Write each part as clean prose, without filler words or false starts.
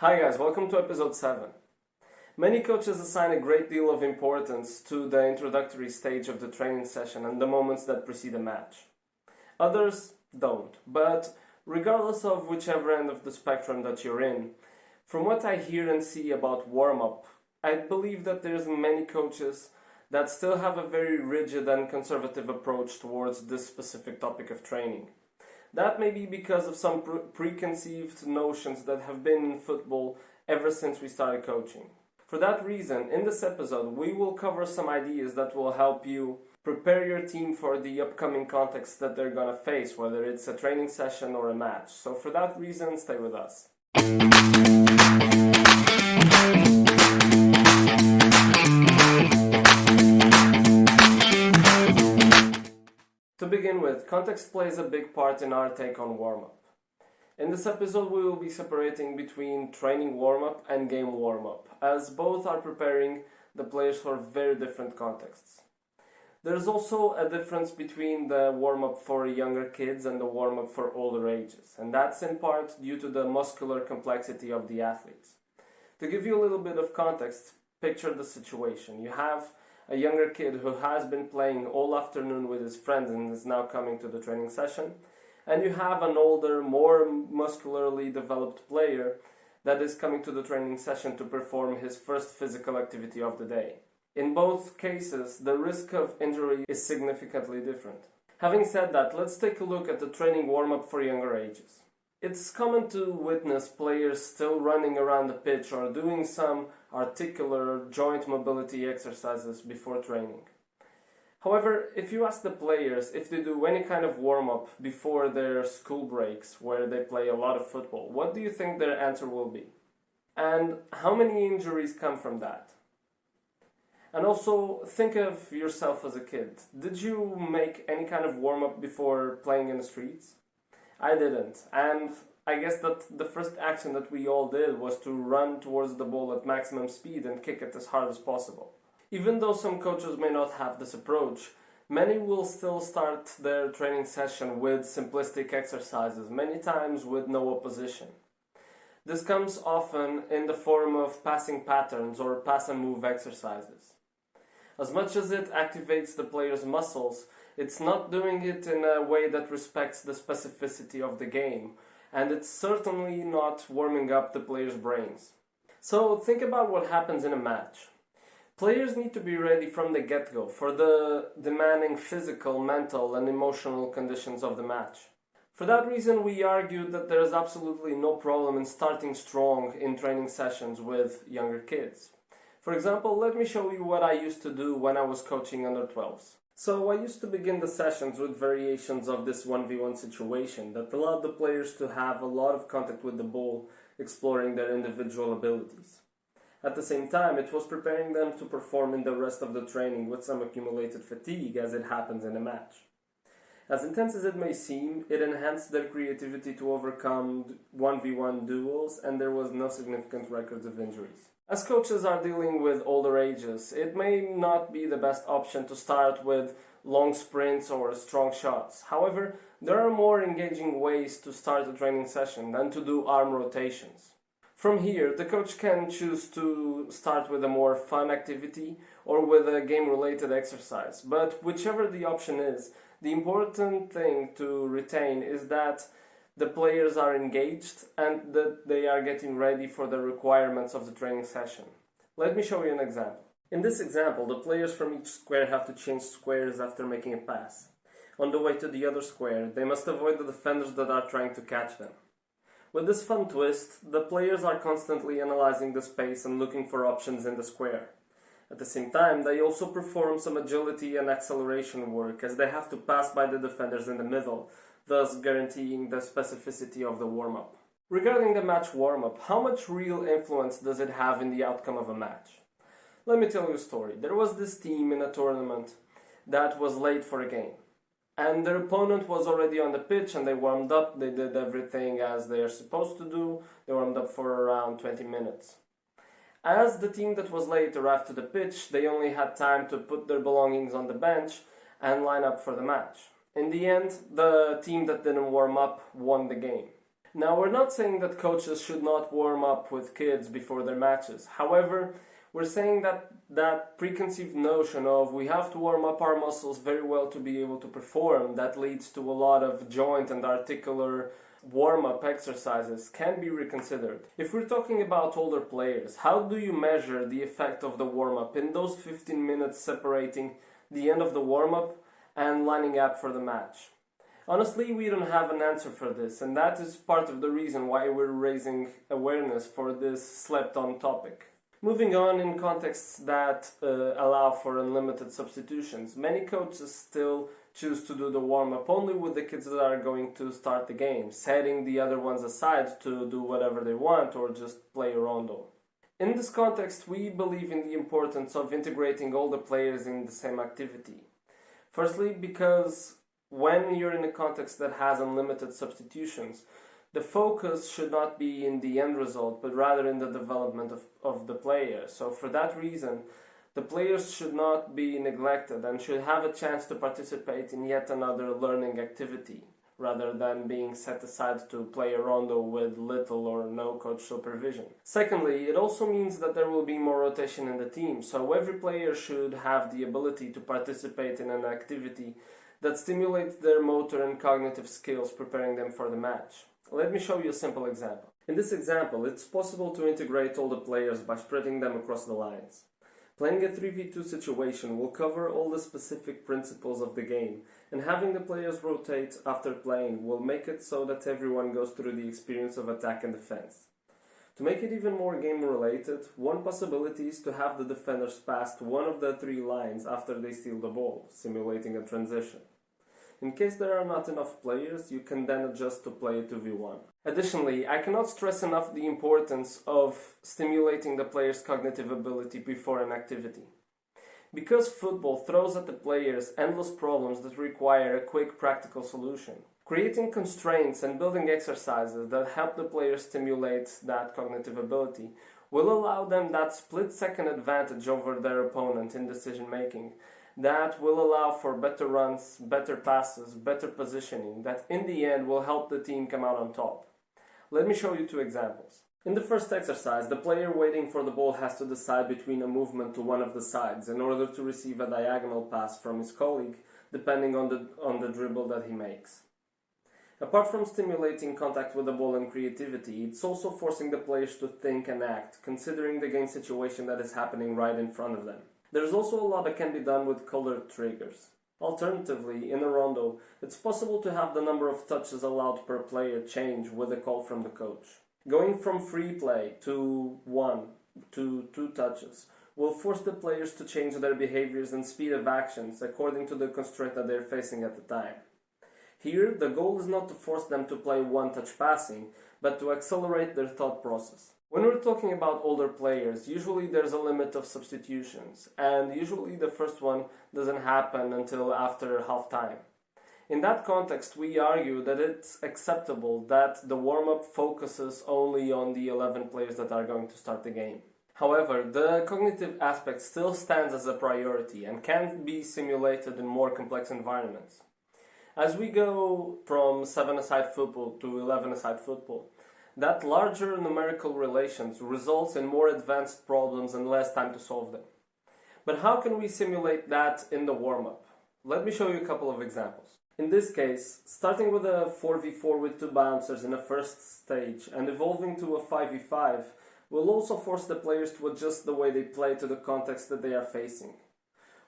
Hi guys, welcome to episode 7. Many coaches assign a great deal of importance to the introductory stage of the training session and the moments that precede a match. Others don't, but regardless of whichever end of the spectrum that you're in, from what I hear and see about warm-up, I believe that there's many coaches that still have a very rigid and conservative approach towards this specific topic of training. That may be because of some preconceived notions that have been in football ever since we started coaching. For that reason, in this episode, we will cover some ideas that will help you prepare your team for the upcoming context that they're gonna face, whether it's a training session or a match. So for that reason, stay with us. To begin with, context plays a big part in our take on warm-up. In this episode we will be separating between training warm-up and game warm-up, as both are preparing the players for very different contexts. There's also a difference between the warm-up for younger kids and the warm-up for older ages, and that's in part due to the muscular complexity of the athletes. To give you a little bit of context, picture the situation. You have a younger kid who has been playing all afternoon with his friends and is now coming to the training session, and you have an older, more muscularly developed player that is coming to the training session to perform his first physical activity of the day. In both cases, the risk of injury is significantly different. Having said that, let's take a look at the training warm-up for younger ages. It's common to witness players still running around the pitch or doing some articular joint mobility exercises before training. However, if you ask the players if they do any kind of warm-up before their school breaks where they play a lot of football, what do you think their answer will be? And how many injuries come from that? And also, think of yourself as a kid. Did you make any kind of warm-up before playing in the streets? I didn't, and I guess that the first action that we all did was to run towards the ball at maximum speed and kick it as hard as possible. Even though some coaches may not have this approach, many will still start their training session with simplistic exercises, many times with no opposition. This comes often in the form of passing patterns or pass and move exercises. As much as it activates the player's muscles, it's not doing it in a way that respects the specificity of the game, and it's certainly not warming up the players' brains. So think about what happens in a match. Players need to be ready from the get-go for the demanding physical, mental, and emotional conditions of the match. For that reason, we argued that there is absolutely no problem in starting strong in training sessions with younger kids. For example, let me show you what I used to do when I was coaching under 12s. So I used to begin the sessions with variations of this 1v1 situation that allowed the players to have a lot of contact with the ball, exploring their individual abilities. At the same time, it was preparing them to perform in the rest of the training with some accumulated fatigue as it happens in a match. As intense as it may seem, it enhanced their creativity to overcome 1v1 duels, and there was no significant records of injuries. As coaches are dealing with older ages, it may not be the best option to start with long sprints or strong shots. However, there are more engaging ways to start a training session than to do arm rotations. From here, the coach can choose to start with a more fun activity or with a game-related exercise. But whichever the option is, the important thing to retain is that the players are engaged and that they are getting ready for the requirements of the training session. Let me show you an example. In this example, the players from each square have to change squares after making a pass. On the way to the other square, they must avoid the defenders that are trying to catch them. With this fun twist, the players are constantly analyzing the space and looking for options in the square. At the same time, they also perform some agility and acceleration work as they have to pass by the defenders in the middle, thus guaranteeing the specificity of the warm-up. Regarding the match warm-up, how much real influence does it have in the outcome of a match? Let me tell you a story. There was this team in a tournament that was late for a game, and their opponent was already on the pitch and they warmed up, they did everything as they are supposed to do, they warmed up for around 20 minutes. As the team that was late arrived to the pitch, they only had time to put their belongings on the bench and line up for the match. In the end, the team that didn't warm up won the game. Now, we're not saying that coaches should not warm up with kids before their matches. However, we're saying that that preconceived notion of we have to warm up our muscles very well to be able to perform, that leads to a lot of joint and articular warm-up exercises, can be reconsidered. If we're talking about older players, how do you measure the effect of the warm-up in those 15 minutes separating the end of the warm-up and lining up for the match? Honestly, we don't have an answer for this, and that is part of the reason why we're raising awareness for this slept-on topic. Moving on, in contexts that allow for unlimited substitutions, many coaches still choose to do the warm-up only with the kids that are going to start the game, setting the other ones aside to do whatever they want or just play a rondo. In this context, we believe in the importance of integrating all the players in the same activity. Firstly, because when you're in a context that has unlimited substitutions, the focus should not be in the end result, but rather in the development of the player. So for that reason, the players should not be neglected and should have a chance to participate in yet another learning activity, rather than being set aside to play a rondo with little or no coach supervision. Secondly, it also means that there will be more rotation in the team, so every player should have the ability to participate in an activity that stimulates their motor and cognitive skills, preparing them for the match. Let me show you a simple example. In this example, it's possible to integrate all the players by spreading them across the lines. Playing a 3v2 situation will cover all the specific principles of the game, and having the players rotate after playing will make it so that everyone goes through the experience of attack and defense. To make it even more game-related, one possibility is to have the defenders pass one of the 3 lines after they steal the ball, simulating a transition. In case there are not enough players, you can then adjust to play a 2v1. Additionally, I cannot stress enough the importance of stimulating the player's cognitive ability before an activity. Because football throws at the players endless problems that require a quick practical solution, creating constraints and building exercises that help the players stimulate that cognitive ability will allow them that split-second advantage over their opponent in decision-making, that will allow for better runs, better passes, better positioning, that in the end will help the team come out on top. Let me show you 2 examples. In the first exercise, the player waiting for the ball has to decide between a movement to one of the sides in order to receive a diagonal pass from his colleague, depending on the dribble that he makes. Apart from stimulating contact with the ball and creativity, it's also forcing the players to think and act, considering the game situation that is happening right in front of them. There's also a lot that can be done with colored triggers. Alternatively, in a rondo, it's possible to have the number of touches allowed per player change with a call from the coach. Going from free play to 1 to 2 touches will force the players to change their behaviors and speed of actions according to the constraint that they're facing at the time. Here, the goal is not to force them to play one-touch passing, but to accelerate their thought process. When we're talking about older players, usually there's a limit of substitutions, and usually the first one doesn't happen until after half-time. In that context, we argue that it's acceptable that the warm-up focuses only on the 11 players that are going to start the game. However, the cognitive aspect still stands as a priority and can be simulated in more complex environments. As we go from 7-a-side football to 11-a-side football, that larger numerical relations results in more advanced problems and less time to solve them. But how can we simulate that in the warm-up? Let me show you a couple of examples. In this case, starting with a 4v4 with 2 bouncers in a first stage and evolving to a 5v5 will also force the players to adjust the way they play to the context that they are facing.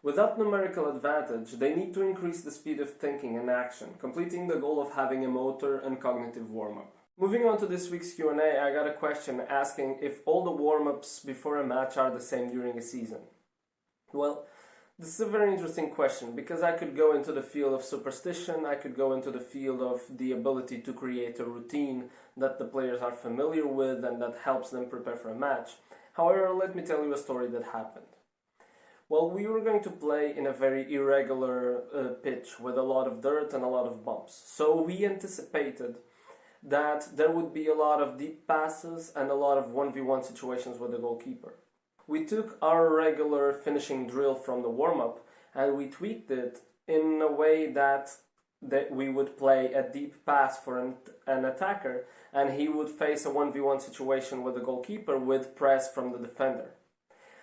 Without numerical advantage, they need to increase the speed of thinking and action, completing the goal of having a motor and cognitive warm-up. Moving on to this week's Q&A, I got a question asking if all the warm-ups before a match are the same during a season. Well, this is a very interesting question because I could go into the field of superstition, I could go into the field of the ability to create a routine that the players are familiar with and that helps them prepare for a match. However, let me tell you a story that happened. Well, we were going to play in a very irregular pitch with a lot of dirt and a lot of bumps. So we anticipated that there would be a lot of deep passes and a lot of 1v1 situations with the goalkeeper. We took our regular finishing drill from the warm-up and we tweaked it in a way that that we would play a deep pass for an attacker, and he would face a 1v1 situation with the goalkeeper with press from the defender.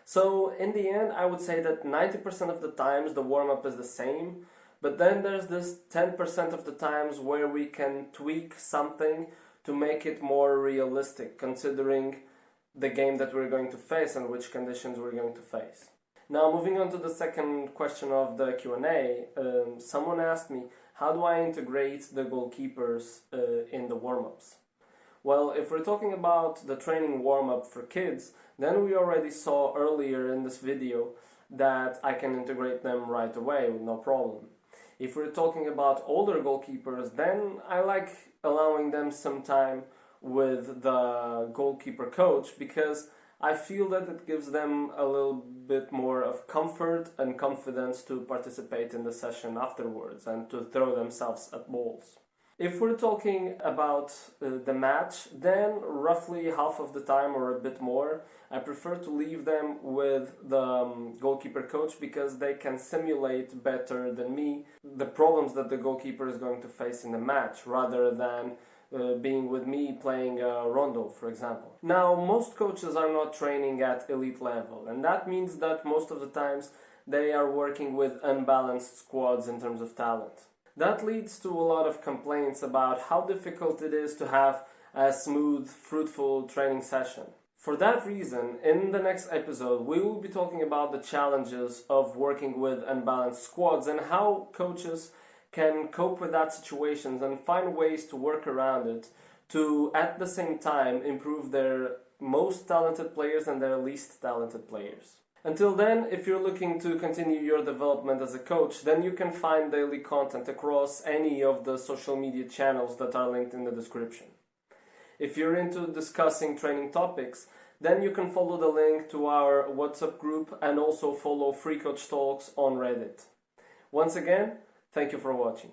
So in the end, I would say that 90% of the times the warm-up is the same, but then there's this 10% of the times where we can tweak something to make it more realistic, considering the game that we're going to face and which conditions we're going to face. Now, moving on to the second question of the Q&A, someone asked me, how do I integrate the goalkeepers in the warm-ups? Well, if we're talking about the training warm-up for kids, then we already saw earlier in this video that I can integrate them right away with no problem. If we're talking about older goalkeepers, then I like allowing them some time with the goalkeeper coach, because I feel that it gives them a little bit more of comfort and confidence to participate in the session afterwards and to throw themselves at balls. If we're talking about the match, then roughly half of the time or a bit more, I prefer to leave them with the goalkeeper coach, because they can simulate better than me the problems that the goalkeeper is going to face in the match, rather than being with me playing a rondo, for example. Now, most coaches are not training at elite level, and that means that most of the times they are working with unbalanced squads in terms of talent. That leads to a lot of complaints about how difficult it is to have a smooth, fruitful training session. For that reason, in the next episode, we will be talking about the challenges of working with unbalanced squads and how coaches can cope with that situations and find ways to work around it to, at the same time, improve their most talented players and their least talented players. Until then, if you're looking to continue your development as a coach, then you can find daily content across any of the social media channels that are linked in the description. If you're into discussing training topics, then you can follow the link to our WhatsApp group and also follow Freecoachtalks on Reddit. Once again, thank you for watching.